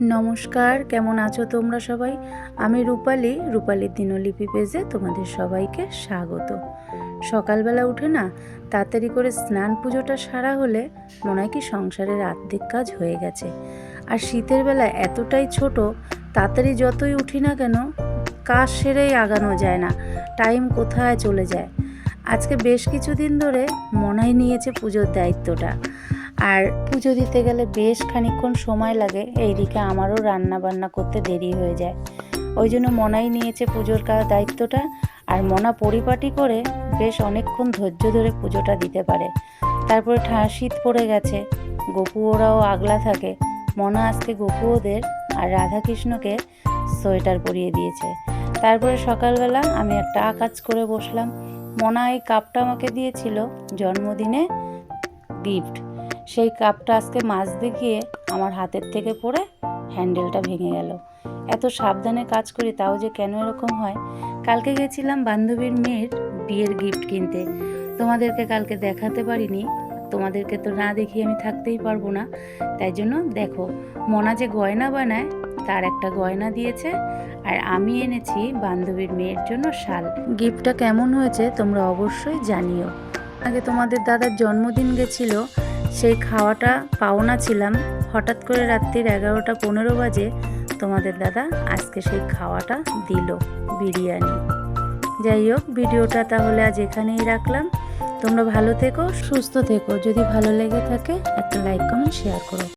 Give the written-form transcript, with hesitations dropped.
নমস্কার, কেমন আছো তোমরা সবাই? আমি রূপালীর দিনলিপি পেজে তোমাদের সবাইকে স্বাগত। সকালবেলা উঠে না তাড়াতাড়ি করে স্নান পুজোটা সারা হলে মনে হয় কি সংসারের অর্ধেক কাজ হয়ে গেছে। আর শীতের বেলা এতটাই ছোট, তাড়াতাড়ি যতই উঠি না কেন কাজ সেরেই আগানো যায় না, টাইম কোথায় চলে যায়। আজকে বেশ কিছুদিন ধরে মনাই নিয়েছে পুজোর দায়িত্বটা, আর পুজো দিতে গেলে বেশ খানিকক্ষণ সময় লাগে, এইদিকে আমারও রান্না বান্না করতে দেরি হয়ে যায়। ওই জন্য মনাই নিয়েছে পুজোর দায়িত্বটা, আর মনা পরিপাটি করে বেশ অনেকক্ষণ ধৈর্য ধরে পুজোটা দিতে পারে। তারপরে শীত পড়ে গেছে, গোপু ওরাও আগলা থাকে। মনা আজকে গোপু ওদের আর রাধাকৃষ্ণকে সোয়েটার পরিয়ে দিয়েছে। তারপরে সকালবেলা আমি একটা কাজ করে বসলাম। মনা এই কাপটা আমাকে দিয়েছিল জন্মদিনে গিফট। সেই কাপটা আজকে মাজতে গিয়ে আমার হাতের থেকে পড়ে হ্যান্ডেলটা ভেঙে গেল। এত সাবধানে কাজ করি, তাও যে কেন এরকম হয়। কালকে গেছিলাম বান্ধবীর মেয়ের বিয়ের গিফট কিনতে, তোমাদেরকে কালকে দেখাতে পারিনি। তোমাদেরকে তো না দেখিয়ে আমি থাকতেই পারবো না, তাই জন্য দেখো মনা যে গয়না বানায় তার একটা গয়না দিয়েছে, আর আমি এনেছি বান্ধবীর মেয়ের জন্য শাল। গিফটটা কেমন হয়েছে তোমরা অবশ্যই জানিও। আগে তোমাদের দাদার জন্মদিন গেছিল, সেই খাওয়াটা পাওনা ছিলাম। হঠাৎ করে রাত্রির 11:15 বাজে তোমাদের দাদা আজকে সেই খাওয়াটা দিল, বিরিয়ানি। যাই হোক, ভিডিওটা তাহলে আজ এখানেই রাখলাম। তোমরা ভালো থেকো, সুস্থ থেকো। যদি ভালো লেগে থাকে একটা লাইক কমেন্ট শেয়ার করো।